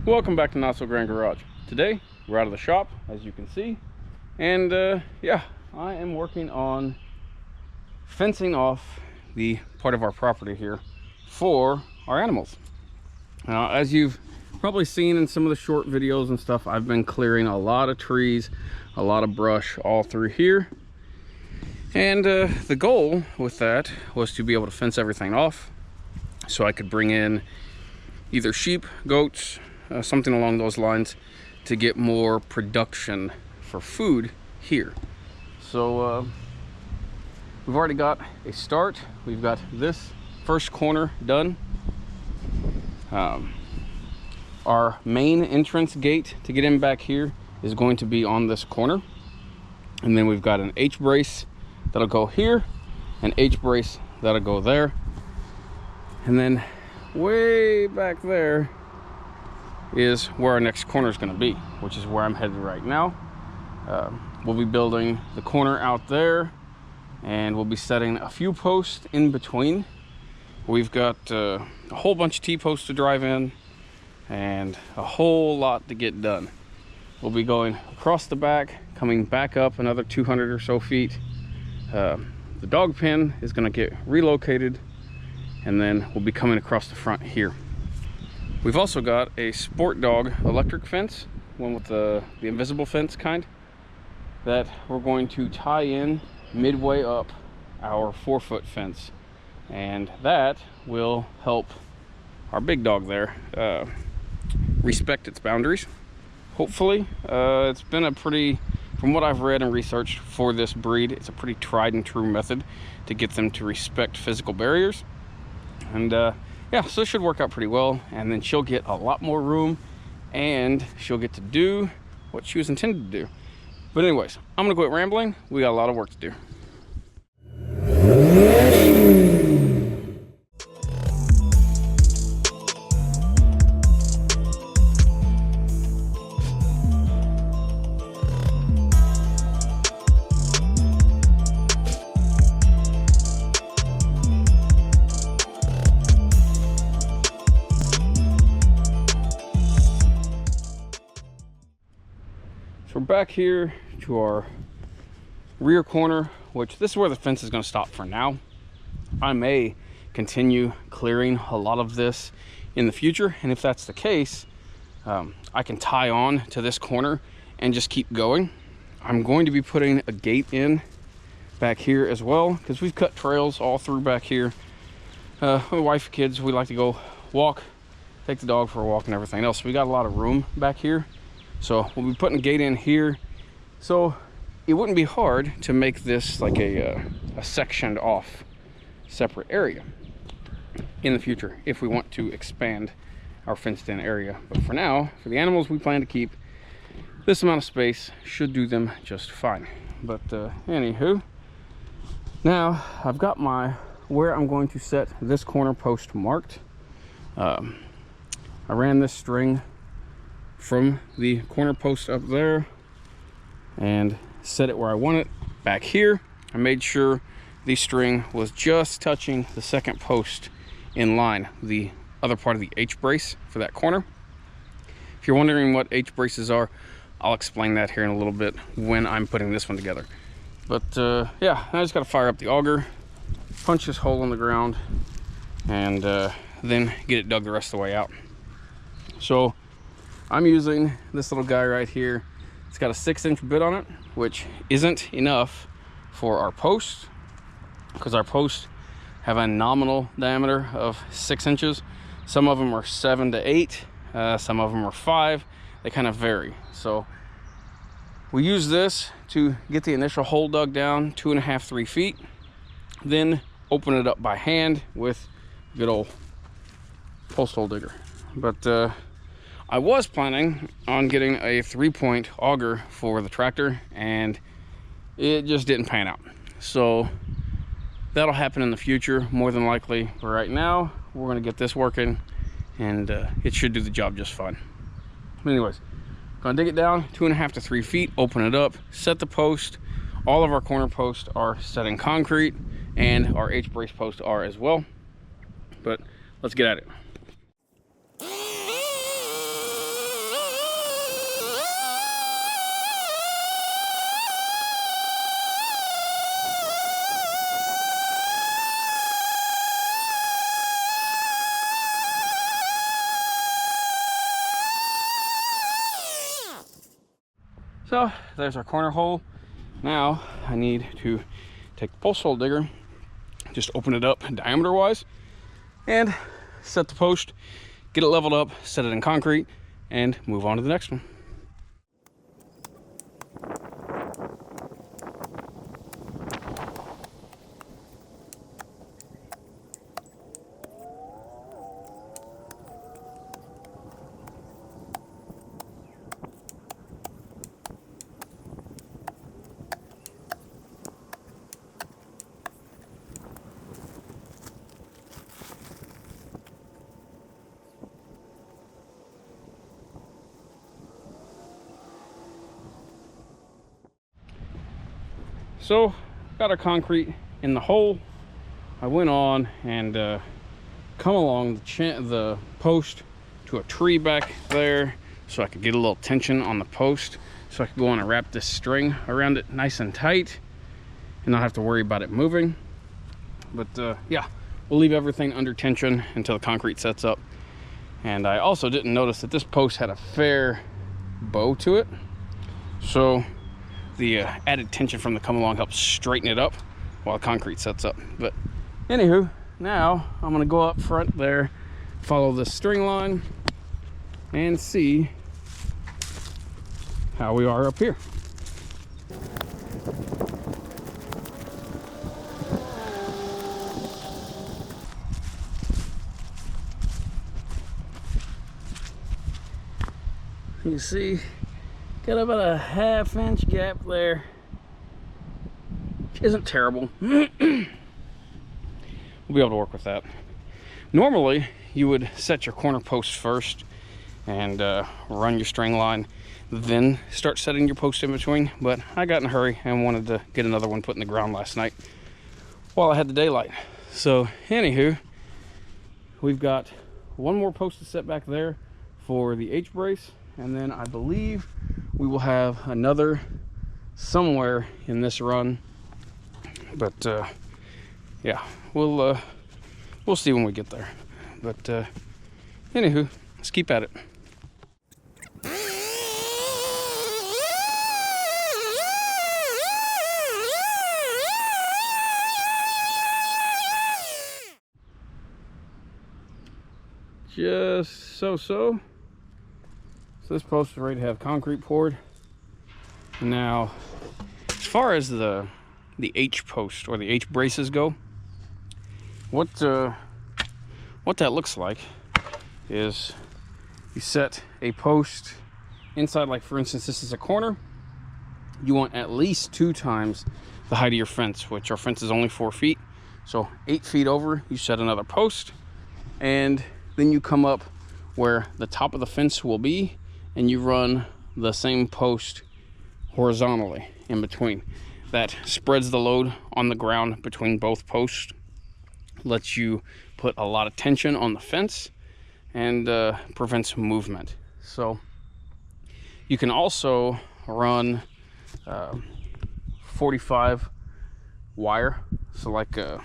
Welcome back to Not So Grand Garage. Today we're out of the shop, as you can see, and yeah, I am working on fencing off the part of our property here for our animals. Now, as you've probably seen in some of the short videos and stuff, I've been clearing a lot of trees, a lot of brush all through here, and the goal with that was to be able to fence everything off so I could bring in either sheep, goats, something along those lines, to get more production for food here. So we've already got a start. We've got this first corner done. Our main entrance gate to get in back here is going to be on this corner, and then we've got an H brace that'll go here, an H brace that'll go there, and then way back there is where our next corner is going to be, which is where I'm headed right now. We'll be building the corner out there, and we'll be setting a few posts in between. We've got a whole bunch of T-posts to drive in and a whole lot to get done. We'll be going across the back, coming back up another 200 or so feet. The dog pen is going to get relocated, and then we'll be coming across the front here. We've also got a sport dog electric fence, one with the invisible fence kind, that we're going to tie in midway up our 4-foot fence, and that will help our big dog there respect its boundaries. Hopefully. It's been a pretty, from what I've read and researched for this breed, it's a pretty tried and true method to get them to respect physical barriers. And yeah, so it should work out pretty well, and then she'll get a lot more room and she'll get to do what she was intended to do. But anyways, I'm gonna quit rambling. We got a lot of work to do. We're back here to our rear corner, which this is where the fence is going to stop for now. I may continue clearing a lot of this in the future, and if that's the case, I can tie on to this corner and just keep going. I'm going to be putting a gate in back here as well, because we've cut trails all through back here. My wife and kids, we like to go walk, take the dog for a walk and everything else. We got a lot of room back here. So we'll be putting a gate in here, so it wouldn't be hard to make this like a sectioned off separate area in the future if we want to expand our fenced in area. But for now, for the animals we plan to keep, this amount of space should do them just fine. But anywho, now I've got my where I'm going to set this corner post marked. I ran this string from the corner post up there and set it where I want it back here. I made sure the string was just touching the second post in line, the other part of the H brace for that corner. If you're wondering what H braces are, I'll explain that here in a little bit when I'm putting this one together. But yeah, I just got to fire up the auger, punch this hole in the ground, and then get it dug the rest of the way out. So I'm using this little guy right here. It's got a 6-inch bit on it, which isn't enough for our posts, because our posts have a nominal diameter of 6 inches. Some of them are 7 to 8, some of them are 5. They kind of vary. So we use this to get the initial hole dug down 2.5 to 3 feet, then open it up by hand with a good old post hole digger. But I was planning on getting a 3-point auger for the tractor, and it just didn't pan out. So that'll happen in the future, more than likely. But right now, we're gonna get this working, and it should do the job just fine. But anyways, gonna dig it down 2.5 to 3 feet, open it up, set the post. All of our corner posts are set in concrete, and our H brace posts are as well. But let's get at it. So there's our corner hole. Now I need to take the post hole digger, just open it up diameter wise, and set the post, get it leveled up, set it in concrete, and move on to the next one. So got our concrete in the hole. I went on and come along the post to a tree back there so I could get a little tension on the post, so I could go on and wrap this string around it nice and tight and not have to worry about it moving. But yeah, we'll leave everything under tension until the concrete sets up. And I also didn't notice that this post had a fair bow to it, so the added tension from the come along helps straighten it up while the concrete sets up. But anywho, now I'm gonna go up front there, follow the string line, and see how we are up here. You see, got about a ½ inch gap there, which isn't terrible. We'll be able to work with that. Normally, you would set your corner post first and run your string line, then start setting your post in between. But I got in a hurry and wanted to get another one put in the ground last night while I had the daylight. So anywho, we've got one more post to set back there for the H-brace. And then I believe we will have another somewhere in this run. But yeah, we'll see when we get there. But anywho, let's keep at it. Just so. So this post is ready to have concrete poured. Now, as far as the H post or the H braces go, what that looks like is you set a post inside, like for instance, this is a corner. You want at least 2 times the height of your fence, which our fence is only 4 feet. So 8 feet over, you set another post, and then you come up where the top of the fence will be, and you run the same post horizontally in between. That spreads the load on the ground between both posts, lets you put a lot of tension on the fence, and prevents movement. So you can also run 45 wire, so like a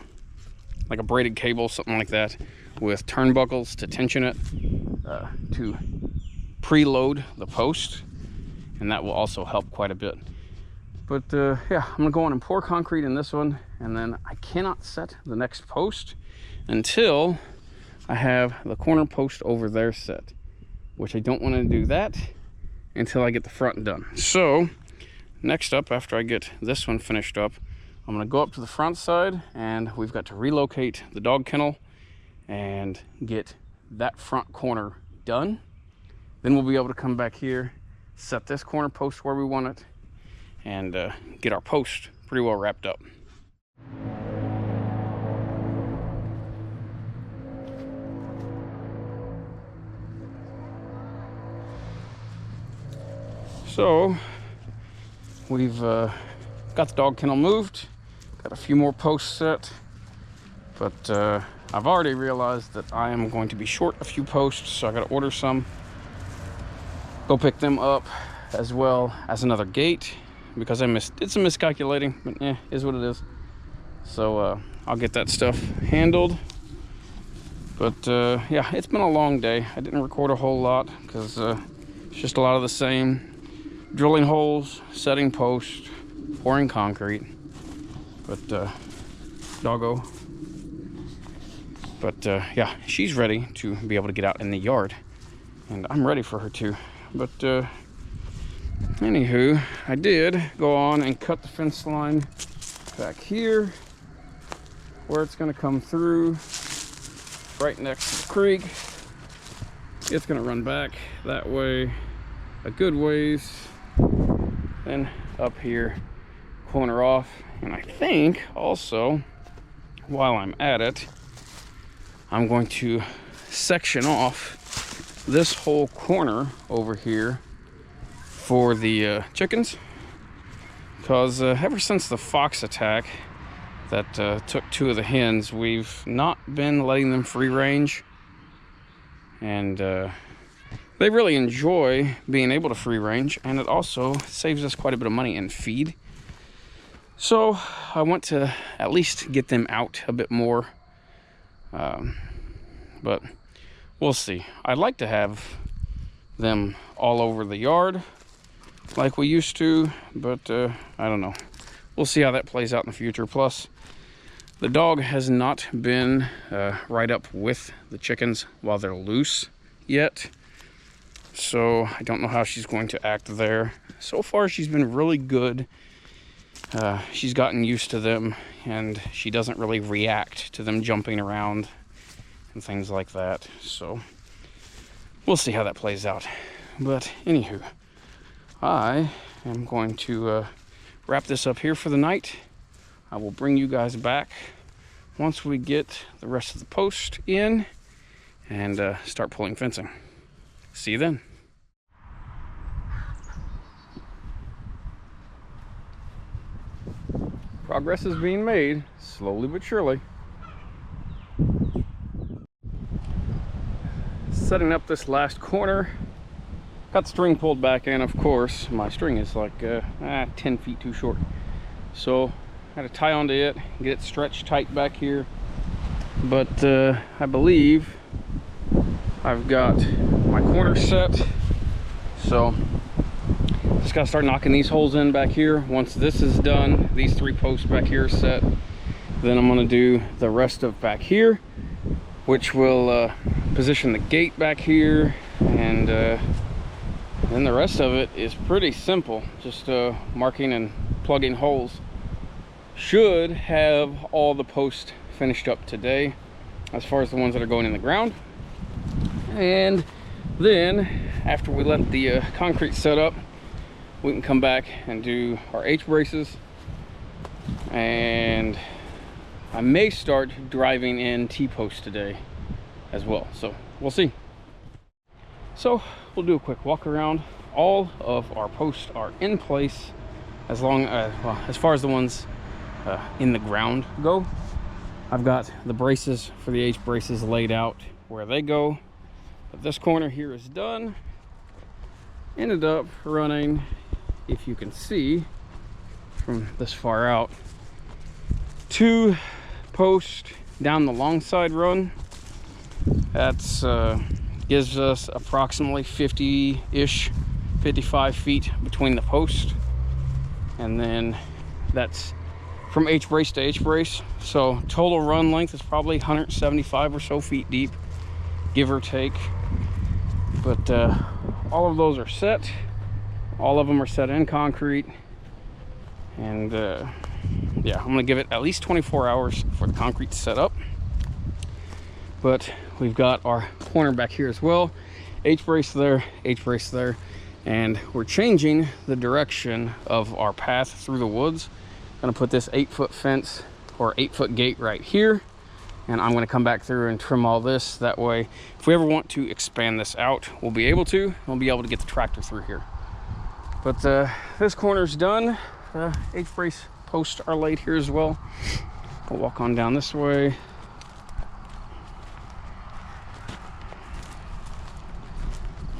braided cable, something like that, with turnbuckles to tension it, to preload the post, and that will also help quite a bit. But yeah, I'm gonna go on and pour concrete in this one, and then I cannot set the next post until I have the corner post over there set, which I don't want to do that until I get the front done. So next up, after I get this one finished up, I'm gonna go up to the front side, and we've got to relocate the dog kennel and get that front corner done. Then we'll be able to come back here, set this corner post where we want it, and get our post pretty well wrapped up. So we've got the dog kennel moved, got a few more posts set, but I've already realized that I am going to be short a few posts, so I got to order some, go pick them up, as well as another gate, because did some miscalculating, but yeah, is what it is. So I'll get that stuff handled. But yeah, it's been a long day. I didn't record a whole lot because it's just a lot of the same. drilling holes, setting posts, pouring concrete. But doggo. But yeah, she's ready to be able to get out in the yard, and I'm ready for her to. But anywho, I did go on and cut the fence line back here where it's going to come through right next to the creek. It's going to run back that way a good ways, then up here, corner off. And I think also, while I'm at it, I'm going to section off this whole corner over here for the chickens, because ever since the fox attack that took 2 of the hens, we've not been letting them free range, and they really enjoy being able to free range, and it also saves us quite a bit of money in feed. So I want to at least get them out a bit more, but we'll see. I'd like to have them all over the yard like we used to, but I don't know. We'll see how that plays out in the future. Plus, the dog has not been right up with the chickens while they're loose yet, so I don't know how she's going to act there. So far, she's been really good. She's gotten used to them, and she doesn't really react to them jumping around and things like that. So we'll see how that plays out. But anywho, I am going to wrap this up here for the night. I will bring you guys back once we get the rest of the post in and start pulling fencing. See you then. Progress is being made, slowly but surely. Setting up this last corner. Got the string pulled back in, of course. My string is like 10 feet too short. So I had to tie onto it, get it stretched tight back here. But I believe I've got my corner set. So just gotta start knocking these holes in back here. Once this is done, these 3 posts back here are set, then I'm gonna do the rest of back here, which will position the gate back here, and then the rest of it is pretty simple, just marking and plugging holes. Should have all the posts finished up today as far as the ones that are going in the ground. And then after we let the concrete set up, we can come back and do our H braces, and I may start driving in T-posts today as well, so we'll see. So we'll do a quick walk around. All of our posts are in place, as long as, well, as far as the ones in the ground go. I've got the braces for the H braces laid out where they go, but this corner here is done. Ended up running, if you can see from this far out, 2 posts down the long side run. That's gives us approximately 50-ish, 55 feet between the posts, and then that's from H brace to H brace. So total run length is probably 175 or so feet deep, give or take. But all of those are set. All of them are set in concrete, and yeah, I'm gonna give it at least 24 hours for the concrete to set up. But we've got our corner back here as well. H brace there, H brace there, and we're changing the direction of our path through the woods. I'm gonna put this 8-foot fence or 8-foot gate right here, and I'm gonna come back through and trim all this. That way, if we ever want to expand this out, we'll be able to. We'll be able to get the tractor through here. But this corner's done. H brace posts are laid here as well. We'll walk on down this way.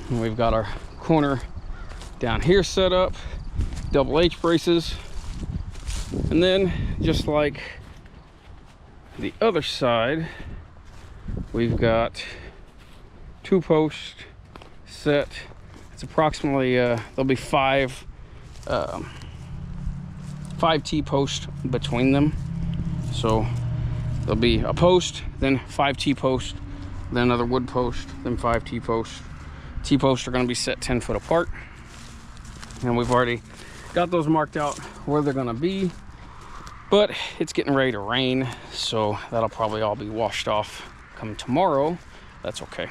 And we've got our corner down here set up, double H braces, and then just like the other side, we've got 2 posts set. It's It's approximately there'll be five T-posts between them. So there'll be a post, then 5 T-posts, then another wood post, then 5 T-posts. T-posts are going to be set 10 foot apart, and we've already got those marked out where they're going to be. But it's getting ready to rain, so that'll probably all be washed off come tomorrow. That's okay.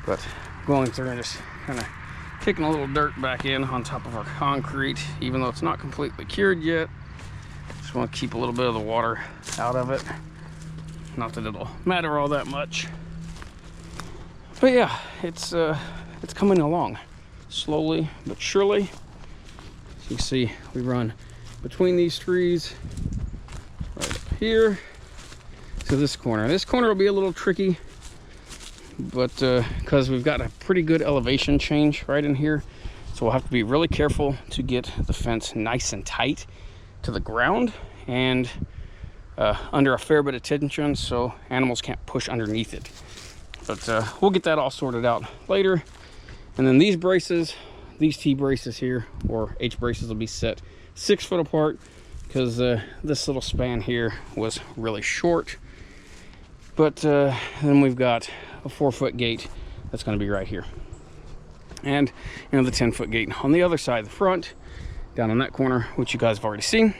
But going through and just kind of kicking a little dirt back in on top of our concrete, even though it's not completely cured yet. Just want to keep a little bit of the water out of it. Not that it'll matter all that much. But yeah, it's coming along slowly but surely. So you can see we run between these trees right up here to this corner. This corner will be a little tricky, but because we've got a pretty good elevation change right in here, so we'll have to be really careful to get the fence nice and tight to the ground and under a fair bit of tension so animals can't push underneath it. But we'll get that all sorted out later. And then these braces, these T braces here, or H braces, will be set 6 foot apart because this little span here was really short. But then we've got a 4 foot gate that's going to be right here, and the 10 foot gate on the other side of the front down on that corner, which you guys have already seen.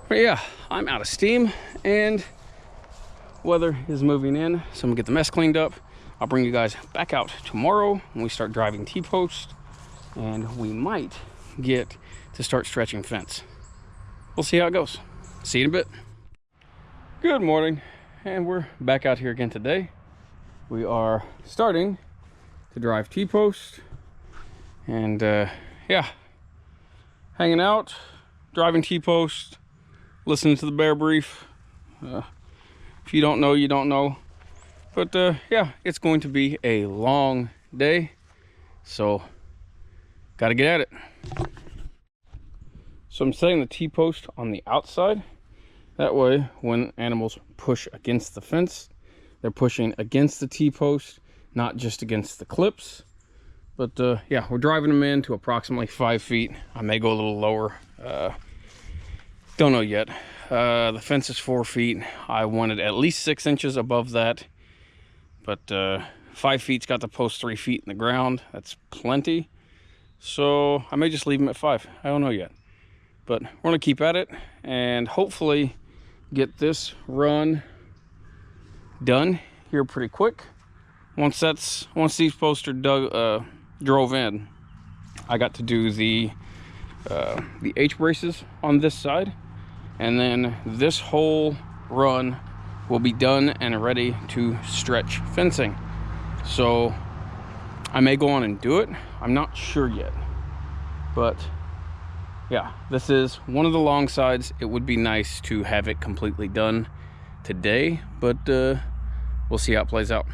But yeah, I'm out of steam and weather is moving in, so I'm gonna get the mess cleaned up. I'll bring you guys back out tomorrow when we start driving T-posts, and we might get to start stretching fence. We'll see how it goes. See you in a bit. Good morning, and we're back out here again today. We are starting to drive T-post, and yeah, hanging out, driving T-post, listening to the bear brief. If you don't know, you don't know. But yeah, it's going to be a long day, so got to get at it. So I'm setting the T-post on the outside. That way, when animals push against the fence, they're pushing against the T-post, not just against the clips. But yeah, we're driving them in to approximately 5 feet. I may go a little lower. Don't know yet. The fence is 4 feet. I wanted at least 6 inches above that. But 5 feet's got the post 3 feet in the ground. That's plenty. So I may just leave them at 5. I don't know yet. But we're going to keep at it and hopefully get this run done here pretty quick. Once these posts are drove in, I got to do the H braces on this side, and then this whole run will be done and ready to stretch fencing. So I may go on and do it. I'm not sure yet, but yeah, this is one of the long sides. It would be nice to have it completely done today, but we'll see how it plays out.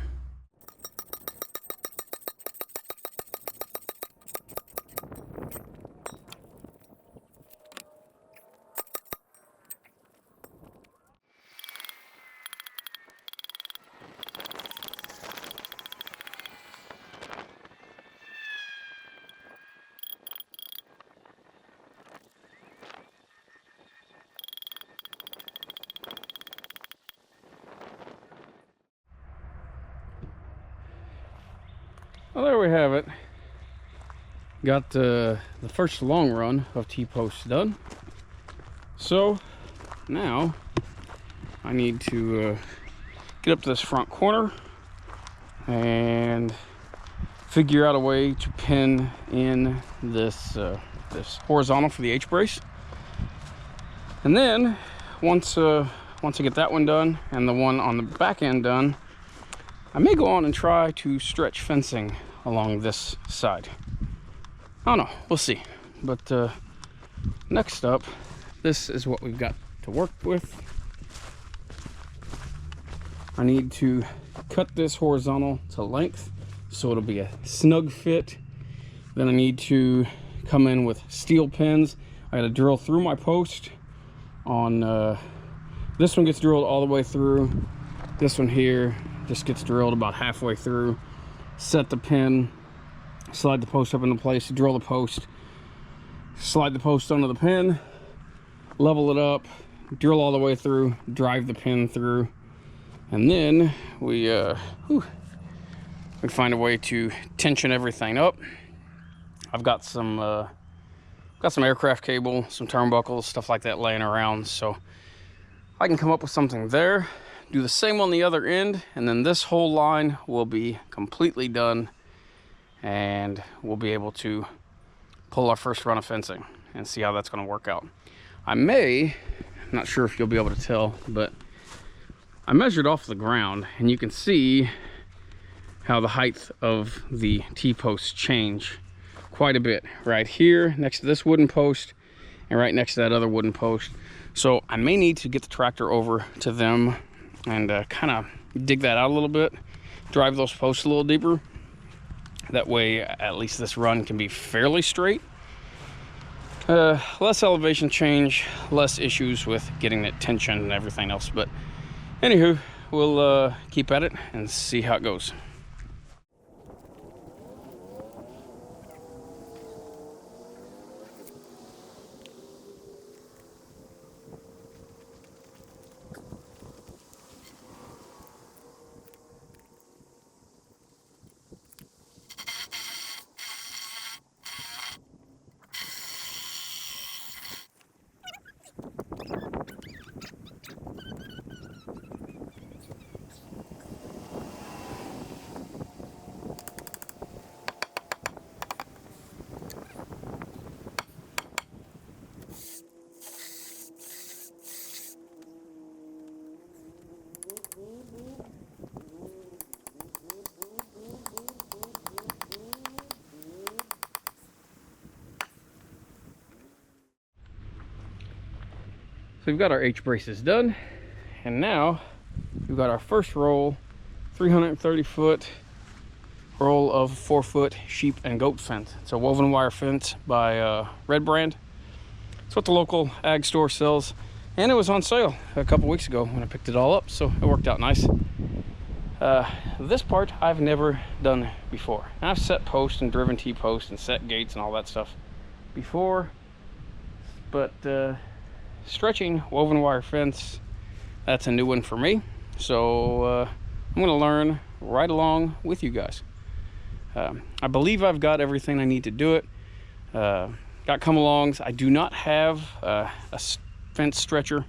Well, there we have it. Got the first long run of T-posts done. So now I need to get up to this front corner and figure out a way to pin in this this horizontal for the H brace. And then once I get that one done and the one on the back end done, I may go on and try to stretch fencing along this side. I don't know, we'll see. But next up, this is what we've got to work with. I need to cut this horizontal to length so it'll be a snug fit. Then I need to come in with steel pins. I gotta drill through my post on this one gets drilled all the way through. This one here just gets drilled about halfway through. Set the pin slide the post up into place, drill the post, slide the post onto the pin, level it up, drill all the way through, drive the pin through, and then we find a way to tension everything up. I've got some aircraft cable, some turnbuckles, stuff like that laying around, so I can come up with something there. Do the same on the other end, and then this whole line will be completely done, and we'll be able to pull our first run of fencing and see how that's going to work out. I'm not sure if you'll be able to tell, but I measured off the ground, and you can see how the height of the T-posts change quite a bit. Right here, next to this wooden post, and right next to that other wooden post. So I may need to get the tractor over to them and kind of dig that out a little bit, drive those posts a little deeper. That way, at least this run can be fairly straight. Less elevation change, less issues with getting it tension and everything else. But anywho, we'll keep at it and see how it goes. So we've got our H braces done, and now we've got our first roll, 330-foot roll of 4-foot sheep and goat fence. It's a woven wire fence by Red Brand. It's what the local ag store sells, and it was on sale a couple weeks ago when I picked it all up, so it worked out nice. This part I've never done before. I've set posts and driven T-posts and set gates and all that stuff before, but stretching woven wire fence, that's a new one for me. So I'm going to learn right along with you guys. I believe I've got everything I need to do it. Got come-alongs. I do not have a fence stretcher,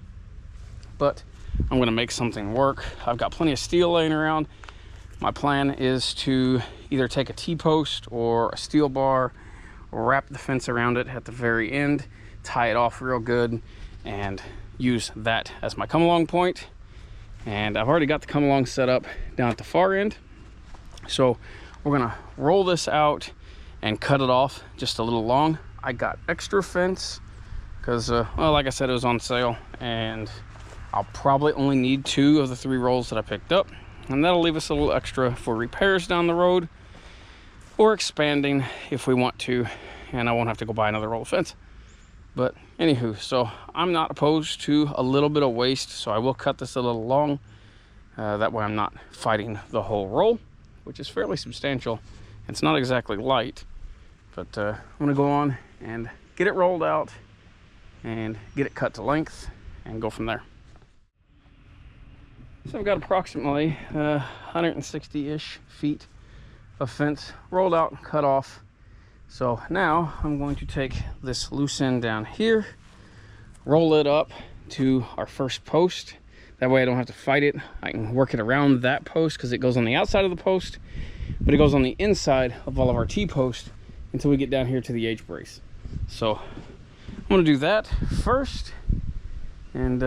but I'm going to make something work. I've got plenty of steel laying around. My plan is to either take a T-post or a steel bar, wrap the fence around it at the very end, tie it off real good, and use that as my come-along point. And I've already got the come-along set up down at the far end. So we're gonna roll this out and cut it off just a little long. I got extra fence because, well, like I said, it was on sale, and I'll probably only need 2 of the 3 rolls that I picked up. And that'll leave us a little extra for repairs down the road or expanding if we want to, and I won't have to go buy another roll of fence. But anywho, so I'm not opposed to a little bit of waste, so I will cut this a little long. That way I'm not fighting the whole roll, which is fairly substantial. It's not exactly light, but I'm gonna go on and get it rolled out and get it cut to length and go from there. So I've got approximately 160-ish feet of fence rolled out and cut off. So now I'm going to take this loose end down here, roll it up to our first post. That way I don't have to fight it. I can work it around that post because it goes on the outside of the post, but it goes on the inside of all of our T-posts until we get down here to the H brace. So I'm going to do that first, and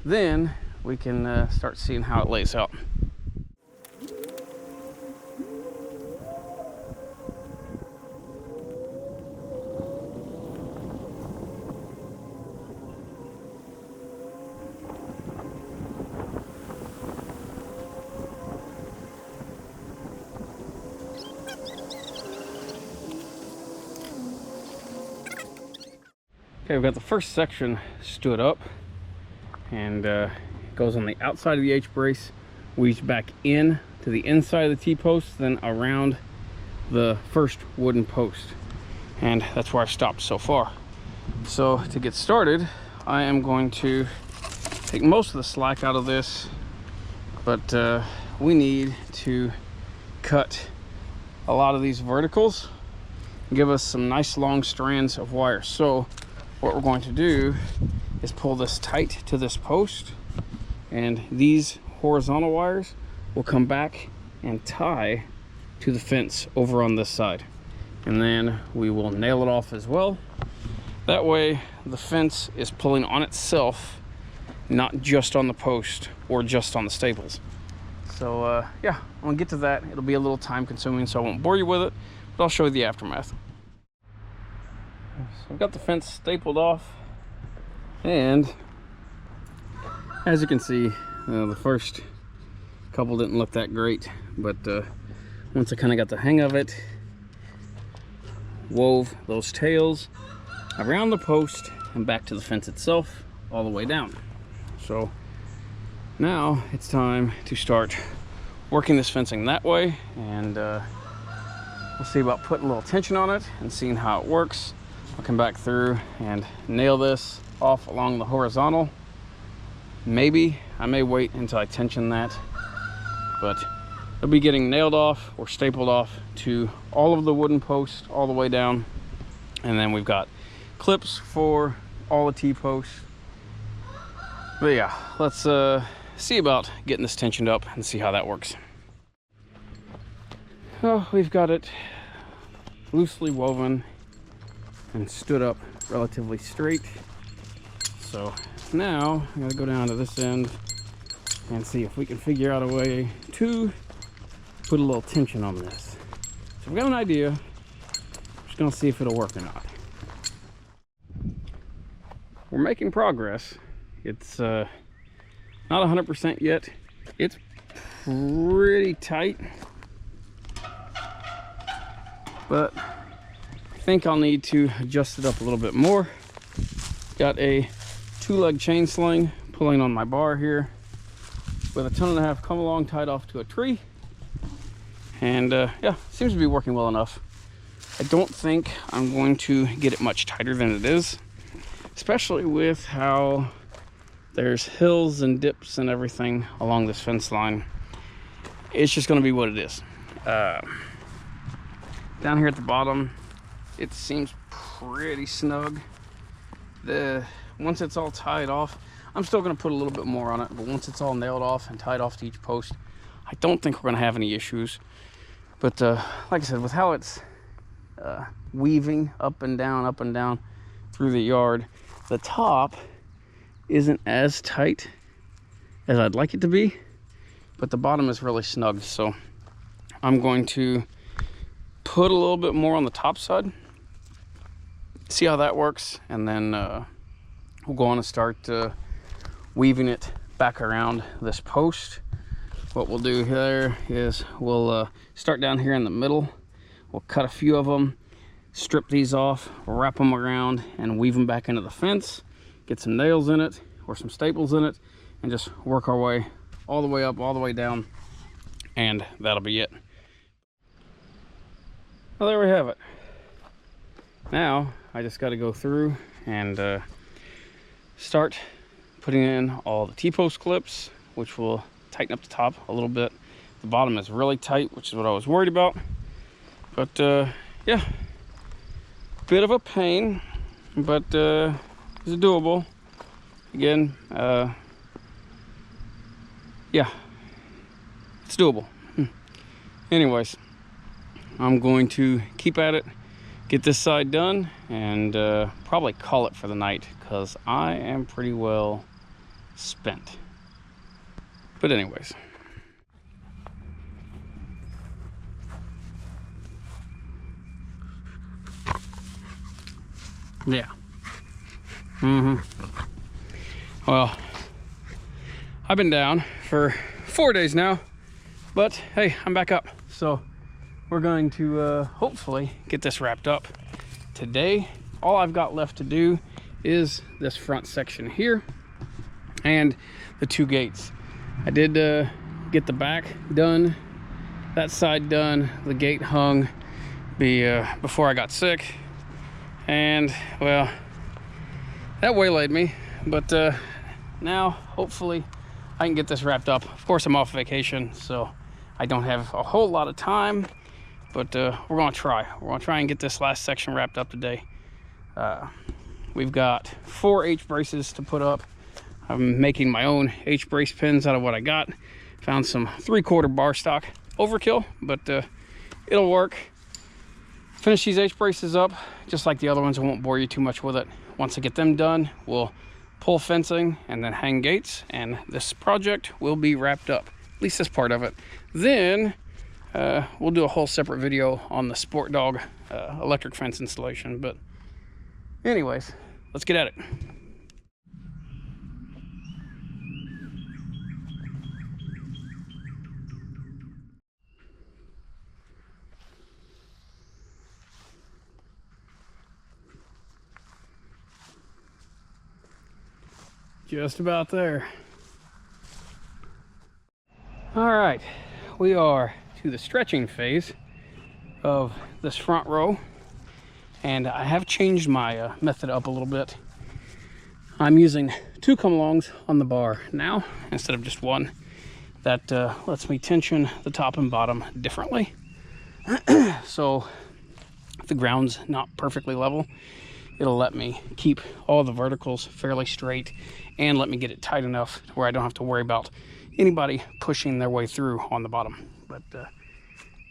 then we can start seeing how it lays out. Okay, we've got the first section stood up, and it goes on the outside of the H brace, weaves back in to the inside of the T-post, then around the first wooden post, and that's where I've stopped so far. So to get started, I am going to take most of the slack out of this, but we need to cut a lot of these verticals, give us some nice long strands of wire. So what we're going to do is pull this tight to this post, and these horizontal wires will come back and tie to the fence over on this side, and then we will nail it off as well. That way the fence is pulling on itself, not just on the post or just on the staples. So yeah, I'm gonna get to that. It'll be a little time consuming, so I won't bore you with it, but I'll show you the aftermath. So I've got the fence stapled off, and as you can see, the first couple didn't look that great, but once I kind of got the hang of it, wove those tails around the post and back to the fence itself all the way down. So now it's time to start working this fencing that way, and we'll see about putting a little tension on it and seeing how it works. I'll come back through and nail this off along the horizontal. Maybe I may wait until I tension that, but it'll be getting nailed off or stapled off to all of the wooden posts all the way down, and then we've got clips for all the T-posts. But yeah, let's see about getting this tensioned up and see how that works. Oh, we've got it loosely woven and stood up relatively straight. So now I'm gonna go down to this end and see if we can figure out a way to put a little tension on this. So we've got an idea. I'm just gonna see if it'll work or not. We're making progress. It's not 100% yet. It's pretty tight, but I think I'll need to adjust it up a little bit more. Got a 2-leg chain sling pulling on my bar here with a 1.5 come along tied off to a tree, and yeah, seems to be working well enough. I don't think I'm going to get it much tighter than it is, especially with how there's hills and dips and everything along this fence line. It's just going to be what it is. Down here at the bottom, it seems pretty snug. Once it's all tied off, I'm still going to put a little bit more on it, but once it's all nailed off and tied off to each post, I don't think we're going to have any issues. But like I said, with how it's weaving up and down through the yard, the top isn't as tight as I'd like it to be, but the bottom is really snug. So I'm going to put a little bit more on the top side, see how that works, and then we'll go on and start weaving it back around this post. What we'll do here is we'll start down here in the middle. We'll cut a few of them, strip these off, wrap them around, and weave them back into the fence. Get some nails in it or some staples in it, and just work our way all the way up, all the way down, and that'll be it. Well, there we have it. Now I just got to go through and start putting in all the T-post clips, which will tighten up the top a little bit. The bottom is really tight, which is what I was worried about. But yeah, bit of a pain, but it's doable. Again, yeah, it's doable. Anyways, I'm going to keep at it, get this side done, and probably call it for the night, because I am pretty well spent. But anyways, yeah. Well, I've been down for 4 days now, but hey, I'm back up. So we're going to hopefully get this wrapped up today. All I've got left to do is this front section here and the 2 gates. I did get the back done, that side done, the gate hung. before I got sick, and well, that waylaid me. But now hopefully I can get this wrapped up. Of course, I'm off vacation, so I don't have a whole lot of time, but we're gonna try and get this last section wrapped up today. We've got 4 H braces to put up. I'm making my own H brace pins out of what I got. Found some 3/4 bar stock, overkill, but it'll work. Finish these H braces up just like the other ones. I won't bore you too much with it. Once I get them done, we'll pull fencing and then hang gates, and this project will be wrapped up, at least this part of it. Then we'll do a whole separate video on the Sport Dog electric fence installation. But anyways, let's get at it. Just about there. All right, we are to the stretching phase of this front row, and I have changed my method up a little bit. I'm using 2 come-alongs on the bar now instead of just 1. That lets me tension the top and bottom differently. So if the ground's not perfectly level, it'll let me keep all the verticals fairly straight and let me get it tight enough where I don't have to worry about anybody pushing their way through on the bottom. But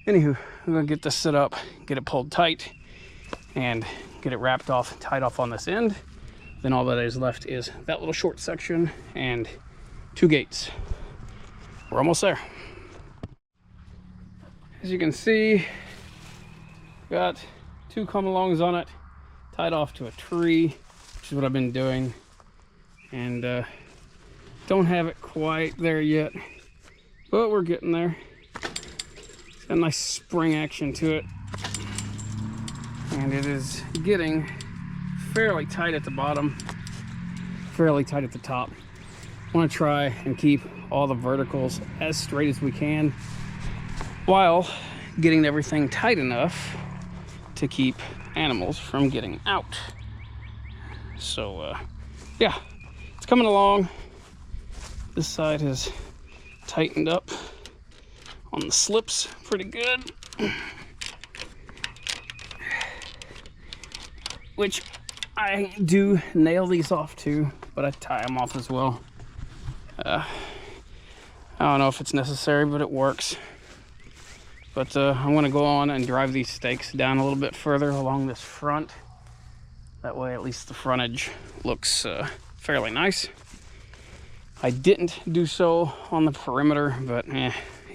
anywho, I'm gonna get this set up, get it pulled tight, and get it wrapped off, tied off on this end. Then all that is left is that little short section and 2 gates. We're almost there. As you can see, got 2 come-alongs on it, tied off to a tree, which is what I've been doing, and don't have it quite there yet, but we're getting there. It's got a nice spring action to it, and it is getting fairly tight at the bottom, fairly tight at the top. I want to try and keep all the verticals as straight as we can while getting everything tight enough to keep animals from getting out. So yeah, it's coming along. This side has tightened up on the slips pretty good, which I do nail these off too, but I tie them off as well. I don't know if it's necessary, but it works. But I'm going to go on and drive these stakes down a little bit further along this front. That way at least the frontage looks fairly nice. I didn't do so on the perimeter, but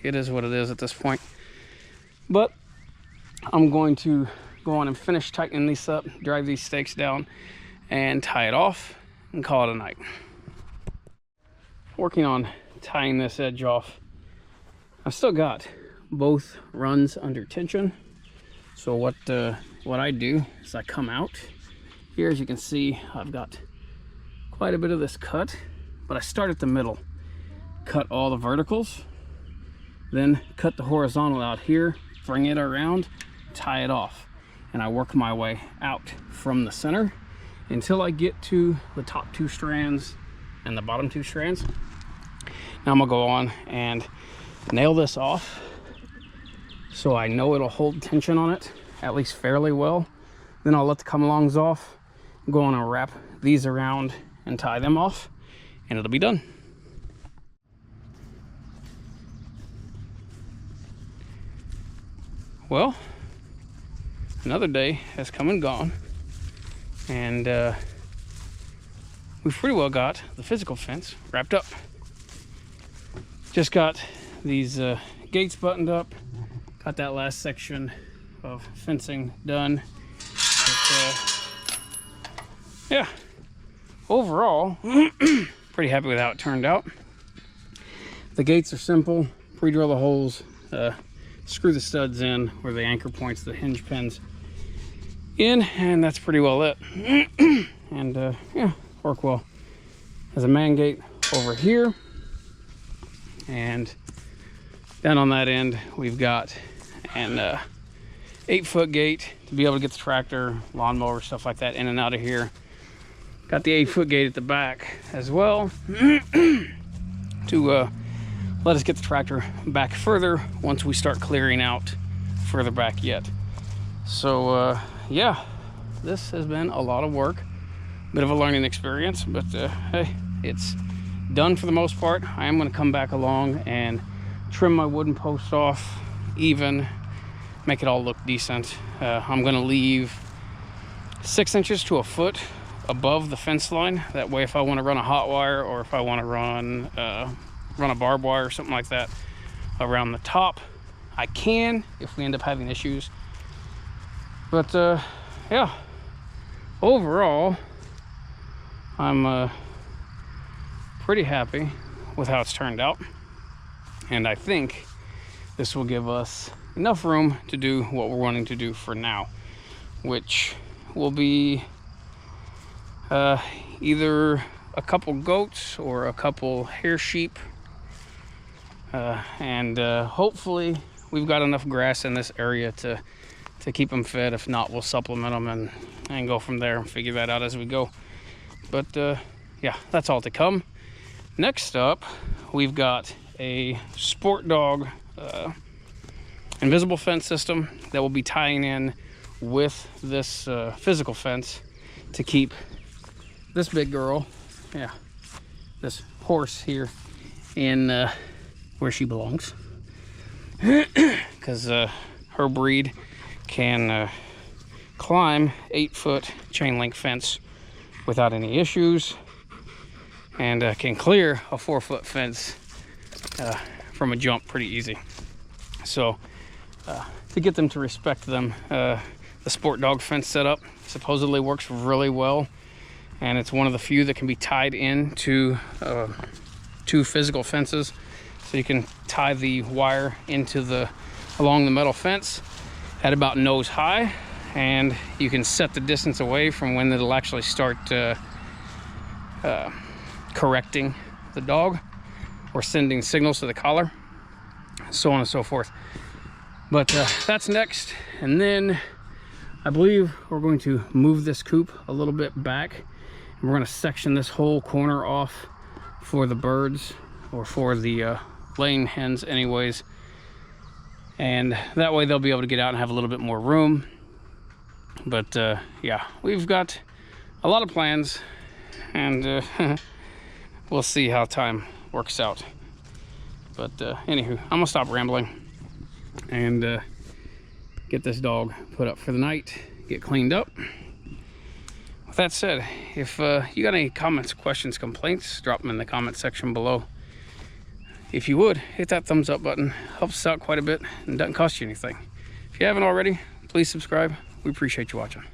it is what it is at this point. But I'm going to go on and finish tightening these up, drive these stakes down, and tie it off and call it a night. Working on tying this edge off. I've still got both runs under tension. So what I do is I come out here. As you can see, I've got quite a bit of this cut, but I start at the middle, cut all the verticals, then cut the horizontal out here, bring it around, tie it off, and I work my way out from the center until I get to the top 2 strands and the bottom 2 strands. Now I'm gonna go on and nail this off so I know it'll hold tension on it at least fairly well. Then I'll let the come-alongs off, go on and wrap these around and tie them off, and it'll be done. Well, another day has come and gone, and we've pretty well got the physical fence wrapped up. Just got these gates buttoned up, got that last section of fencing done. But, yeah, overall, pretty happy with how it turned out. The gates are simple. Pre-drill the holes, screw the studs in where the anchor points, the hinge pins in, and that's pretty well it. And yeah, work well. There's a man gate over here, and down on that end we've got an 8-foot gate to be able to get the tractor, lawnmower, stuff like that in and out of here. Got the 8-foot gate at the back as well to let us get the tractor back further once we start clearing out further back yet. So yeah, this has been a lot of work, bit of a learning experience, but hey, it's done for the most part. I am going to come back along and trim my wooden posts off even, make it all look decent. I'm going to leave 6 inches to a foot above the fence line. That way, if I want to run a hot wire, or if I want to run a barbed wire or something like that around the top, I can if we end up having issues. But yeah, overall, I'm pretty happy with how it's turned out, and I think this will give us enough room to do what we're wanting to do for now, which will be either a couple goats or a couple hair sheep, and hopefully we've got enough grass in this area to keep them fed. If not, we'll supplement them and go from there and figure that out as we go. But yeah, that's all to come. Next up, we've got a sport dog invisible fence system that will be tying in with this physical fence to keep this big girl, yeah, this horse here in where she belongs, because her breed can climb 8-foot chain link fence without any issues, and can clear a 4-foot fence from a jump pretty easy. So to get them to respect them, the sport dog fence setup supposedly works really well, and it's one of the few that can be tied into 2 physical fences. So you can tie the wire into along the metal fence at about nose high, and you can set the distance away from when it'll actually start correcting the dog or sending signals to the collar, so on and so forth. But that's next, and then I believe we're going to move this coop a little bit back, and we're going to section this whole corner off for the birds, or for the laying hens anyways, and that way they'll be able to get out and have a little bit more room. But yeah, we've got a lot of plans, and we'll see how time works out. But anywho, I'm gonna stop rambling and get this dog put up for the night, get cleaned up. With that said, if you got any comments, questions, complaints, drop them in the comment section below. If you would, hit that thumbs up button. Helps us out quite a bit and doesn't cost you anything. If you haven't already, please subscribe. We appreciate you watching.